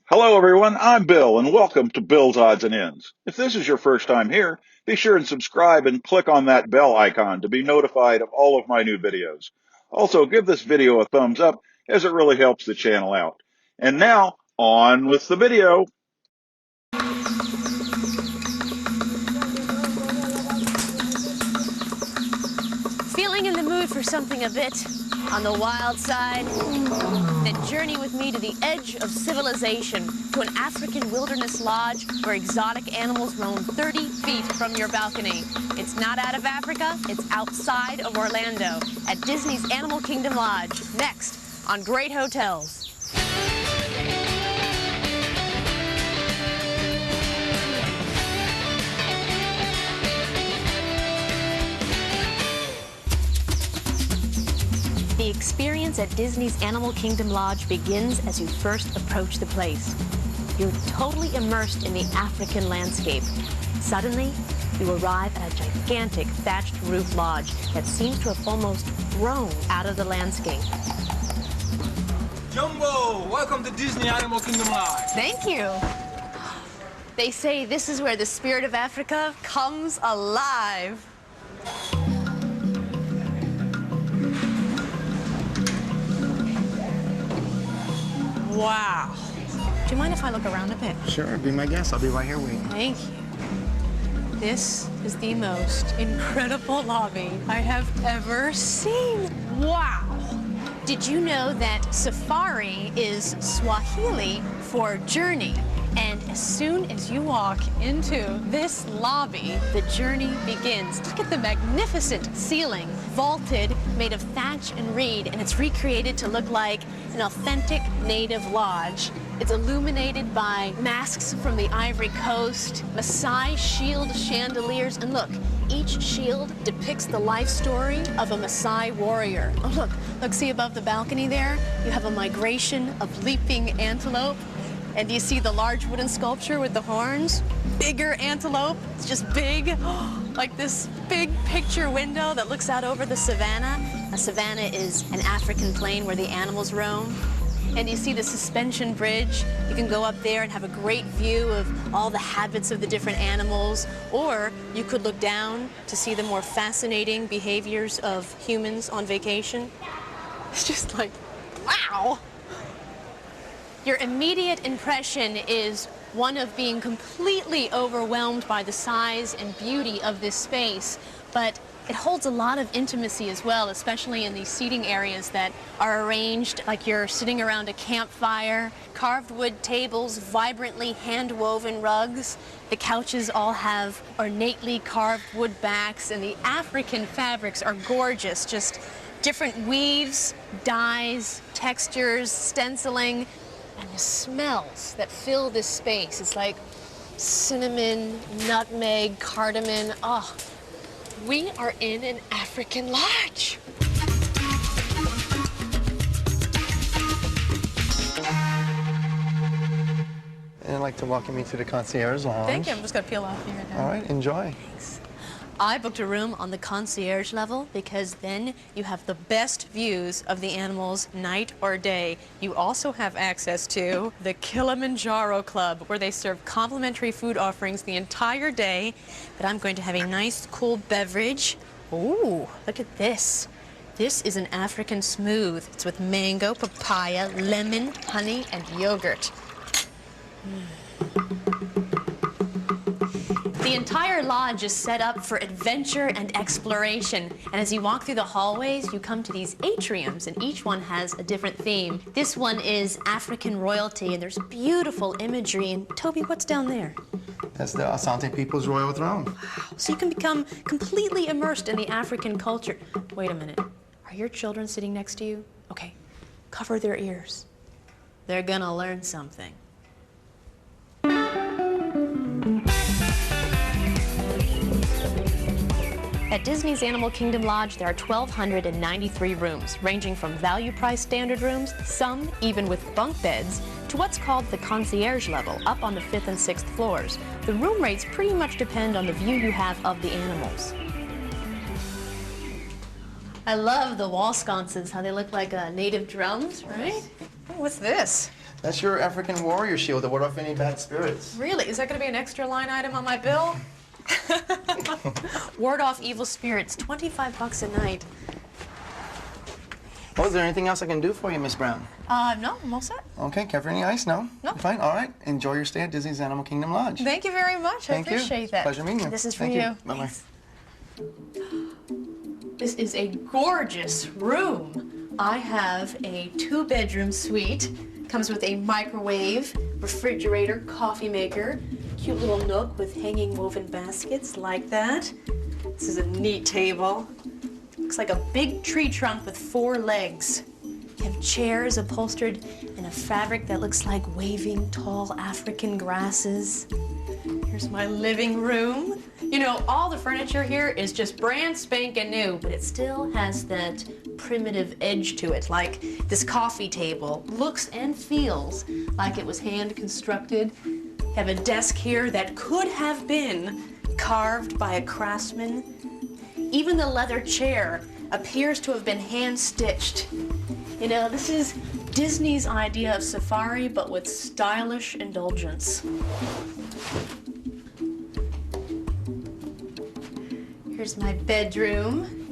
Hello, everyone. I'm Bill, and welcome to Bill's Odds and Ends. If this is your first time here, be sure and subscribe and click on that bell icon to be notified of all of my new videos. Also, give this video a thumbs up as it really helps the channel out. And now, on with the video. Feeling in the mood for something a bit on the wild side? Then journey with me to the edge of civilization, to an African wilderness lodge where exotic animals roam 30 feet from your balcony. It's not out of Africa, it's outside of Orlando at Disney's Animal Kingdom Lodge. Next on Great Hotels. The experience at Disney's Animal Kingdom Lodge begins as you first approach the place. You're totally immersed in the African landscape. Suddenly, you arrive at a gigantic thatched roof lodge that seems to have almost grown out of the landscape. Jumbo, welcome to Disney Animal Kingdom Lodge. Thank you. They say this is where the spirit of Africa comes alive. Wow. Do you mind if I look around a bit? Sure, be my guest. I'll be right here waiting. Thank you. This is the most incredible lobby I have ever seen. Wow. Did you know that safari is Swahili for journey? And as soon as you walk into this lobby, the journey begins. Look at the magnificent ceiling, vaulted, made of thatch and reed, and it's recreated to look like an authentic native lodge. It's illuminated by masks from the Ivory Coast, Maasai shield chandeliers, and look, each shield depicts the life story of a Maasai warrior. Oh, look, see above the balcony there? You have a migration of leaping antelope. And do you see the large wooden sculpture with the horns? Bigger antelope, it's just big, like this big picture window that looks out over the savannah. A savannah is an African plain where the animals roam. And you see the suspension bridge. You can go up there and have a great view of all the habits of the different animals, or you could look down to see the more fascinating behaviors of humans on vacation. It's just like, wow. Your immediate impression is one of being completely overwhelmed by the size and beauty of this space, but it holds a lot of intimacy as well, especially in these seating areas that are arranged like you're sitting around a campfire. Carved wood tables, vibrantly hand-woven rugs. The couches all have ornately carved wood backs, and the African fabrics are gorgeous. Just different weaves, dyes, textures, stenciling. And the smells that fill this space, it's like cinnamon, nutmeg, cardamom. Oh, we are in an African lodge. And I'd like to welcome you to the concierge lounge. Thank you. I'm just going to peel off here now. All right, enjoy. Thanks. I booked a room on the concierge level because then you have the best views of the animals night or day. You also have access to the Kilimanjaro Club, where they serve complimentary food offerings the entire day. But I'm going to have a nice, cool beverage. Ooh, look at this. This is an African smooth. It's with mango, papaya, lemon, honey, and yogurt. The entire lodge is set up for adventure and exploration. And as you walk through the hallways, you come to these atriums, and each one has a different theme. This one is African royalty, and there's beautiful imagery. And Toby, what's down there? That's the Asante People's Royal Throne. Wow. So you can become completely immersed in the African culture. Wait a minute. Are your children sitting next to you? Okay, cover their ears. They're gonna learn something. At Disney's Animal Kingdom Lodge, there are 1,293 rooms, ranging from value-price standard rooms, some even with bunk beds, to what's called the concierge level, up on the 5th and 6th floors. The room rates pretty much depend on the view you have of the animals. I love the wall sconces, how they look like native drums, right? Oh, what's this? That's your African warrior shield to ward off any bad spirits. Really? Is that going to be an extra line item on my bill? Ward off evil spirits, 25 bucks a night. Oh, is there anything else I can do for you, Miss Brown? No, I'm all set. Okay, care for any ice? No? No. You're fine? All right. Enjoy your stay at Disney's Animal Kingdom Lodge. Thank you very much. Thank I appreciate you. that. Pleasure meeting you. This is for Thank you. Bye-bye. This is a gorgeous room. I have a 2-bedroom suite. Comes with a microwave, refrigerator, coffee maker, cute little nook with hanging woven baskets like that. This is a neat table. Looks like a big tree trunk with 4 legs. You have chairs upholstered in a fabric that looks like waving tall African grasses. Here's my living room. You know, all the furniture here is just brand spanking new, but it still has that primitive edge to it. Like this coffee table looks and feels like it was hand constructed. Have a desk here that could have been carved by a craftsman. Even the leather chair appears to have been hand stitched. You know, this is Disney's idea of safari, but with stylish indulgence. Here's my bedroom.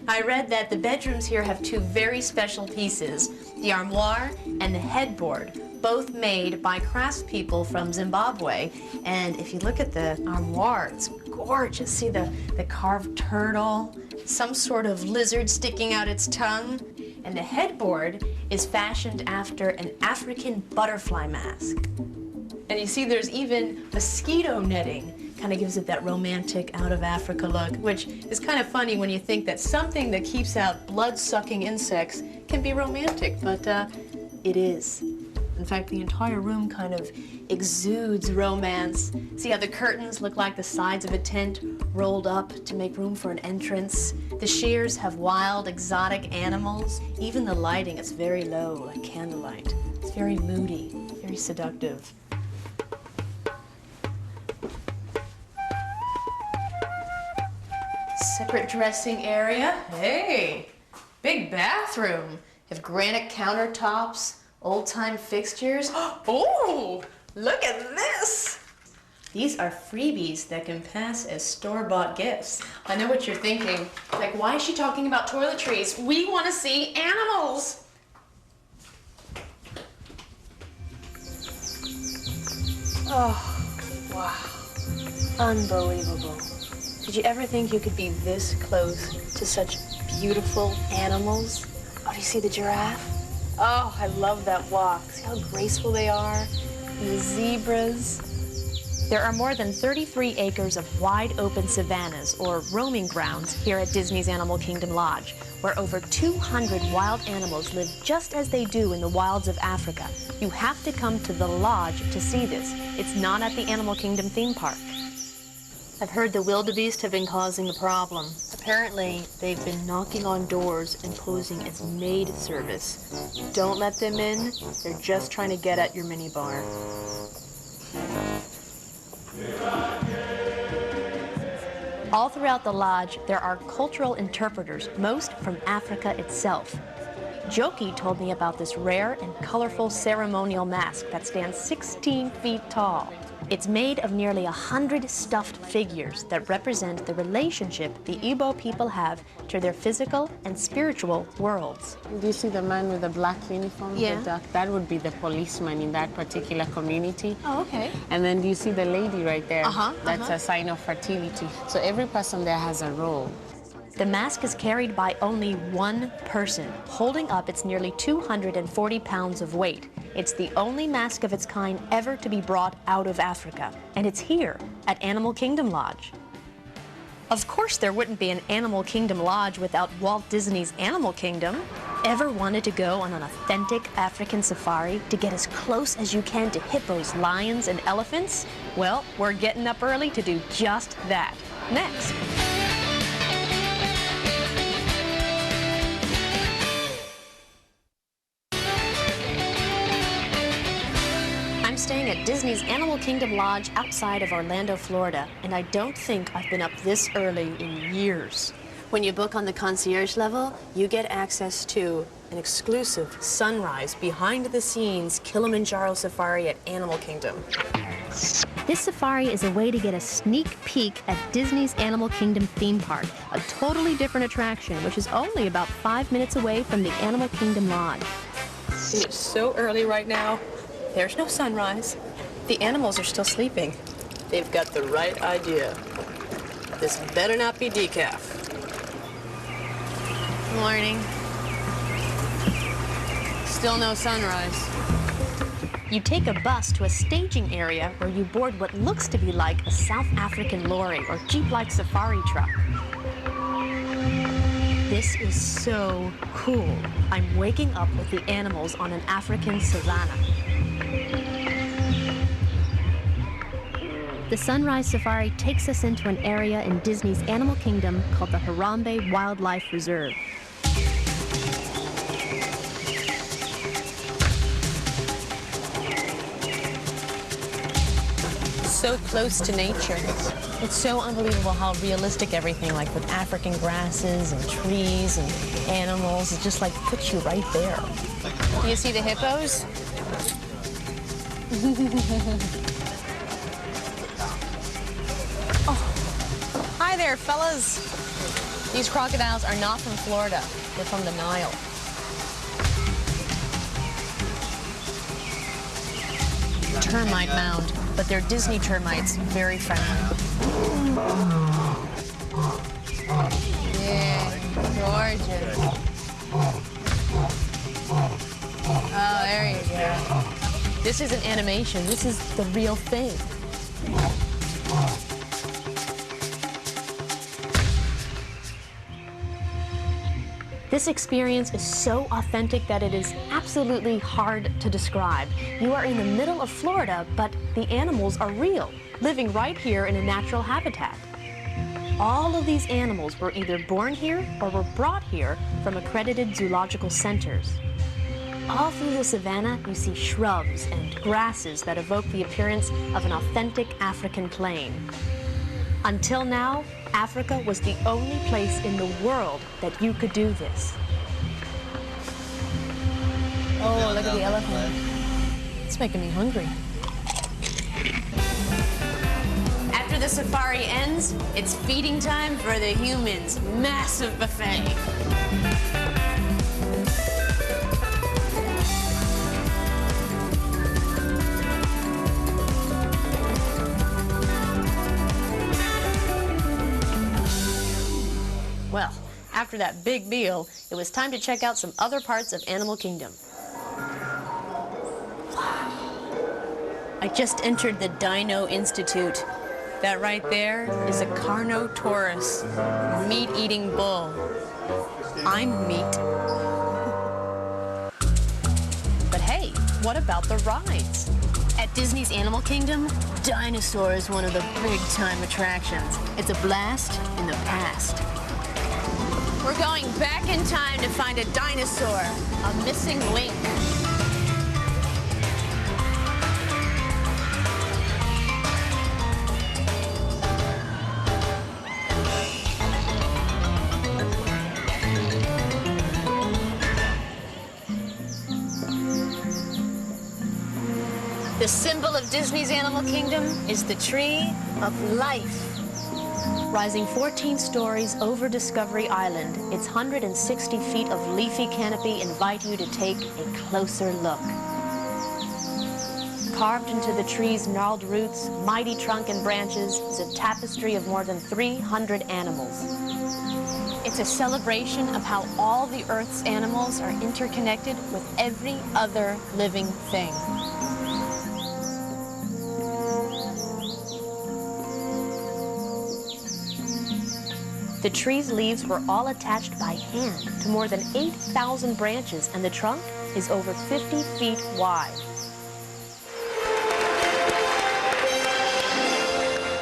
I read that the bedrooms here have 2 very special pieces, the armoire and the headboard, both made by craftspeople from Zimbabwe. And if you look at the armoire, it's gorgeous. See the carved turtle, some sort of lizard sticking out its tongue. And the headboard is fashioned after an African butterfly mask. And you see there's even mosquito netting. Kind of gives it that romantic out of Africa look, which is kind of funny when you think that something that keeps out blood-sucking insects can be romantic, but it is. In fact, the entire room kind of exudes romance. See how the curtains look like the sides of a tent rolled up to make room for an entrance? The shears have wild, exotic animals. Even the lighting is very low, like candlelight. It's very moody, very seductive. Separate dressing area. Hey, big bathroom. You have granite countertops, old-time fixtures. Oh, look at this. These are freebies that can pass as store-bought gifts. I know what you're thinking. Like, why is she talking about toiletries? We want to see animals. Oh, wow. Unbelievable. Did you ever think you could be this close to such beautiful animals? Oh, do you see the giraffe? Oh, I love that walk. See how graceful they are? And the zebras. There are more than 33 acres of wide-open savannas, or roaming grounds, here at Disney's Animal Kingdom Lodge, where over 200 wild animals live just as they do in the wilds of Africa. You have to come to the lodge to see this. It's not at the Animal Kingdom theme park. I've heard the wildebeest have been causing a problem. Apparently, they've been knocking on doors and posing as maid service. Don't let them in. They're just trying to get at your minibar. All throughout the lodge, there are cultural interpreters, most from Africa itself. Joki told me about this rare and colorful ceremonial mask that stands 16 feet tall. It's made of nearly 100 stuffed figures that represent the relationship the Igbo people have to their physical and spiritual worlds. Do you see the man with the black uniform? Yeah. The duck? That would be the policeman in that particular community. Oh, okay. And then do you see the lady right there? Uh-huh, That's a sign of fertility. So every person there has a role. The mask is carried by only one person, holding up its nearly 240 pounds of weight. It's the only mask of its kind ever to be brought out of Africa, and it's here at Animal Kingdom Lodge. Of course, there wouldn't be an Animal Kingdom Lodge without Walt Disney's Animal Kingdom. Ever wanted to go on an authentic African safari to get as close as you can to hippos, lions, and elephants? Well, we're getting up early to do just that. Next. I'm staying at Disney's Animal Kingdom Lodge outside of Orlando, Florida, and I don't think I've been up this early in years. When you book on the concierge level, you get access to an exclusive sunrise behind-the-scenes Kilimanjaro safari at Animal Kingdom. This safari is a way to get a sneak peek at Disney's Animal Kingdom theme park, a totally different attraction, which is only about 5 minutes away from the Animal Kingdom Lodge. It is so early right now. There's no sunrise. The animals are still sleeping. They've got the right idea. This better not be decaf. Morning. Still no sunrise. You take a bus to a staging area where you board what looks to be like a South African lorry or Jeep-like safari truck. This is so cool. I'm waking up with the animals on an African savanna. The Sunrise Safari takes us into an area in Disney's Animal Kingdom called the Harambe Wildlife Reserve. So close to nature. It's so unbelievable how realistic everything, like with African grasses and trees and animals, it just like puts you right there. Do you see the hippos? Oh, hi there, fellas. These crocodiles are not from Florida. They're from the Nile. Termite mound, but they're Disney termites, very friendly. Yeah, gorgeous. Oh, there you go. This isn't animation, this is the real thing. This experience is so authentic that it is absolutely hard to describe. You are in the middle of Florida, but the animals are real, living right here in a natural habitat. All of these animals were either born here or were brought here from accredited zoological centers. All through the savannah, you see shrubs and grasses that evoke the appearance of an authentic African plain. Until now, Africa was the only place in the world that you could do this. Oh, look at the elephant. It's making me hungry. After the safari ends, it's feeding time for the humans. Massive buffet. Well, after that big meal, it was time to check out some other parts of Animal Kingdom. I just entered the Dino Institute. That right there is a Carnotaurus, meat-eating bull. I'm meat. But hey, what about the rides? At Disney's Animal Kingdom, Dinosaur is one of the big-time attractions. It's a blast in the past. We're going back in time to find a dinosaur, a missing link. The symbol of Disney's Animal Kingdom is the Tree of Life. Rising 14 stories over Discovery Island, its 160 feet of leafy canopy invite you to take a closer look. Carved into the tree's gnarled roots, mighty trunk and branches is a tapestry of more than 300 animals. It's a celebration of how all the Earth's animals are interconnected with every other living thing. The tree's leaves were all attached by hand to more than 8,000 branches, and the trunk is over 50 feet wide.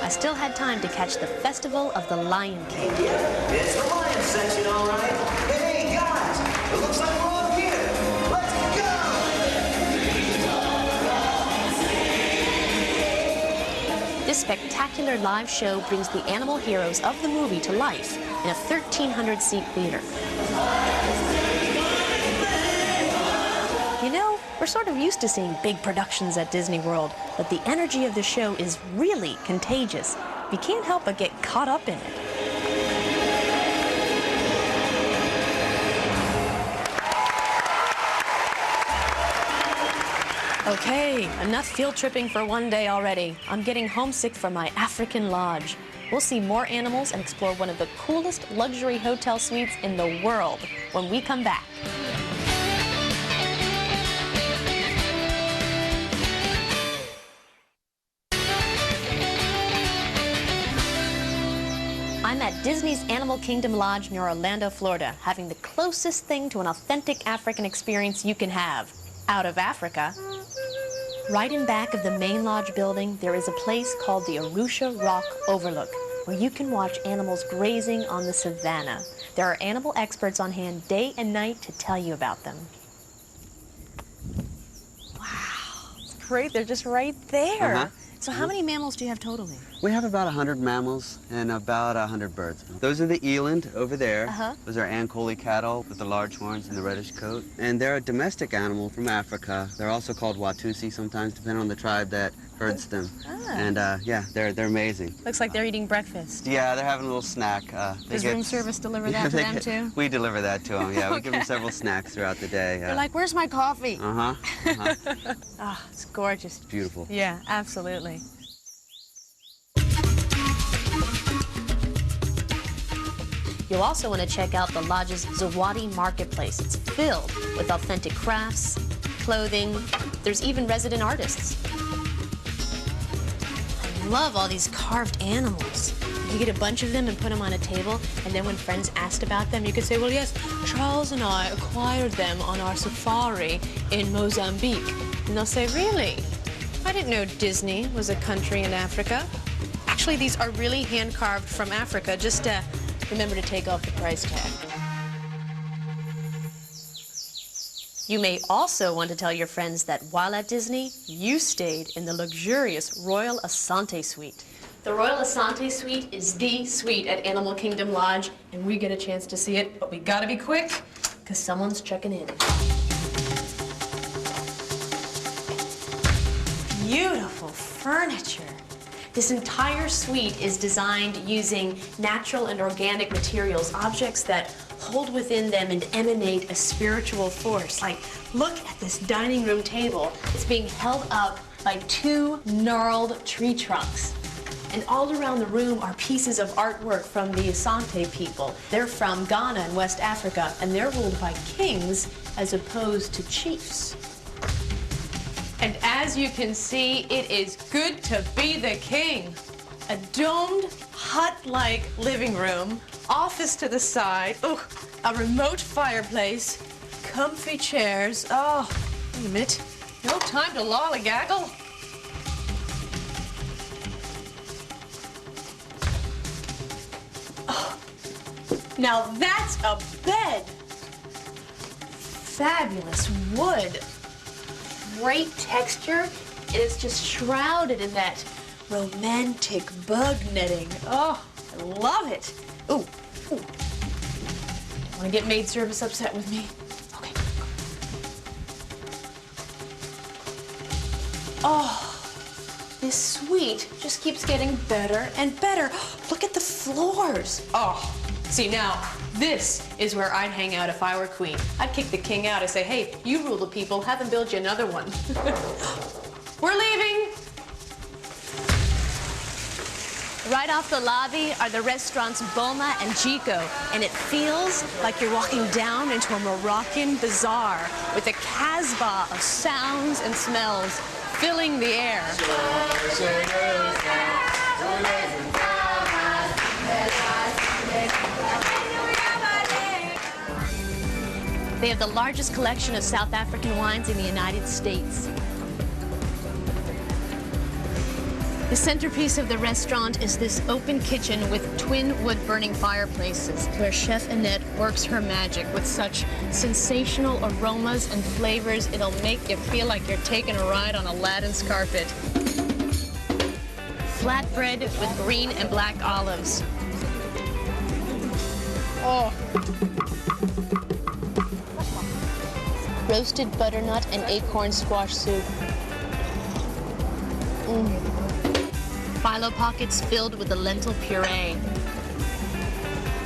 I still had time to catch the Festival of the Lion King. It's the lion section, all right. Hey, guys, it looks like we're all here. Let's go! This spectacular live show brings the animal heroes of the movie to life in a 1,300-seat theater. We're sort of used to seeing big productions at Disney World, but the energy of the show is really contagious. You can't help but get caught up in it. Okay, enough field tripping for one day already. I'm getting homesick for my African lodge. We'll see more animals and explore one of the coolest luxury hotel suites in the world when we come back. I'm at Disney's Animal Kingdom Lodge near Orlando, Florida, having the closest thing to an authentic African experience you can have. Out of Africa. Right in back of the main lodge building, there is a place called the Arusha Rock Overlook, where you can watch animals grazing on the savannah. There are animal experts on hand day and night to tell you about them. Wow, it's great. They're just right there. So how many mammals do you have totally? We have about 100 mammals and about 100 birds. Those are the eland over there. Those are Ankole cattle with the large horns and the reddish coat. And they're a domestic animal from Africa. They're also called Watusi sometimes, depending on the tribe that herds them. And yeah, they're amazing. Looks like they're eating breakfast. Yeah, they're having a little snack. Does room service deliver that to them too? We deliver that to them, yeah. We give them several snacks throughout the day. They're like, where's my coffee? Oh, it's gorgeous. It's beautiful. Yeah, absolutely. You'll also want to check out the lodge's Zawadi Marketplace. It's filled with authentic crafts, clothing. There's even resident artists. I love all these carved animals. You get a bunch of them and put them on a table, and then when friends asked about them, you could say, well, yes, Charles and I acquired them on our safari in Mozambique. And they'll say, really? I didn't know Disney was a country in Africa. Actually, these are really hand-carved from Africa. Just remember to take off the price tag. You may also want to tell your friends that while at Disney, you stayed in the luxurious Royal Asante Suite. The Royal Asante Suite is the suite at Animal Kingdom Lodge, and we get a chance to see it, but we gotta be quick, because someone's checking in. Beautiful furniture. This entire suite is designed using natural and organic materials, objects that hold within them and emanate a spiritual force. Like, look at this dining room table. It's being held up by 2 gnarled tree trunks. And all around the room are pieces of artwork from the Asante people. They're from Ghana in West Africa, and they're ruled by kings as opposed to chiefs. And as you can see, it is good to be the king. A domed, hut-like living room, office to the side, a remote fireplace, comfy chairs. Oh, wait a minute. No time to lollygaggle. Oh, now that's a bed. Fabulous wood. Great texture, and it's just shrouded in that romantic bug netting. Oh, I love it. Ooh. Want to get maid service upset with me? Okay. Oh, this suite just keeps getting better and better. Look at the floors. Oh, see now, this is where I'd hang out if I were queen. I'd kick the king out and say, hey, you rule the people, have them build you another one. We're leaving. Right off the lobby are the restaurants Boma and Jiko, and it feels like you're walking down into a Moroccan bazaar with a casbah of sounds and smells filling the air. They have the largest collection of South African wines in the United States. The centerpiece of the restaurant is this open kitchen with twin wood-burning fireplaces, where Chef Annette works her magic with such sensational aromas and flavors, it'll make you feel like you're taking a ride on Aladdin's carpet. Flatbread with green and black olives. Oh. roasted butternut and acorn squash soup. Phyllo pockets filled with the lentil puree.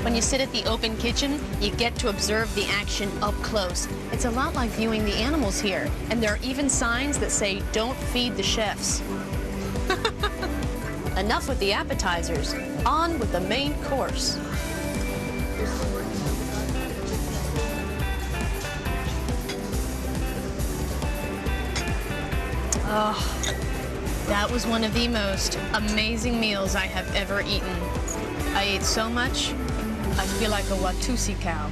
When you sit at the open kitchen, you get to observe the action up close. It's a lot like viewing the animals here, and there are even signs that say, "Don't feed the chefs." Enough with the appetizers. On with the main course. Oh, that was one of the most amazing meals I have ever eaten. I ate so much, I feel like a Watusi cow.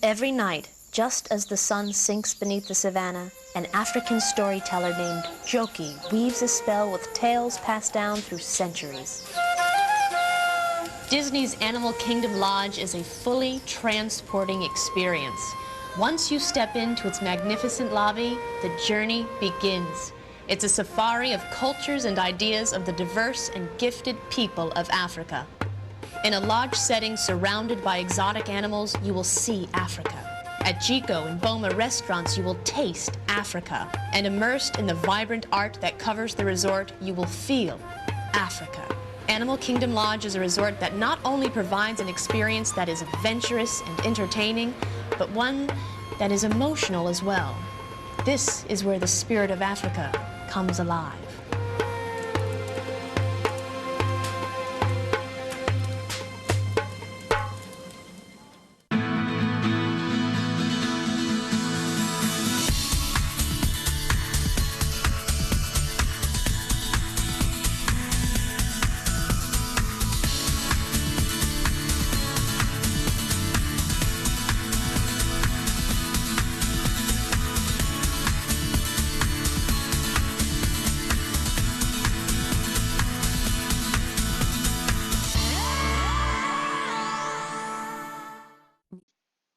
Every night, just as the sun sinks beneath the savannah, an African storyteller named Joki weaves a spell with tales passed down through centuries. Disney's Animal Kingdom Lodge is a fully transporting experience. Once you step into its magnificent lobby, the journey begins. It's a safari of cultures and ideas of the diverse and gifted people of Africa. In a lodge setting surrounded by exotic animals, you will see Africa. At Jiko and Boma restaurants, you will taste Africa. And immersed in the vibrant art that covers the resort, you will feel Africa. Animal Kingdom Lodge is a resort that not only provides an experience that is adventurous and entertaining, but one that is emotional as well. This is where the spirit of Africa comes alive.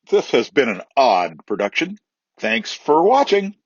This has been an odd production. Thanks for watching.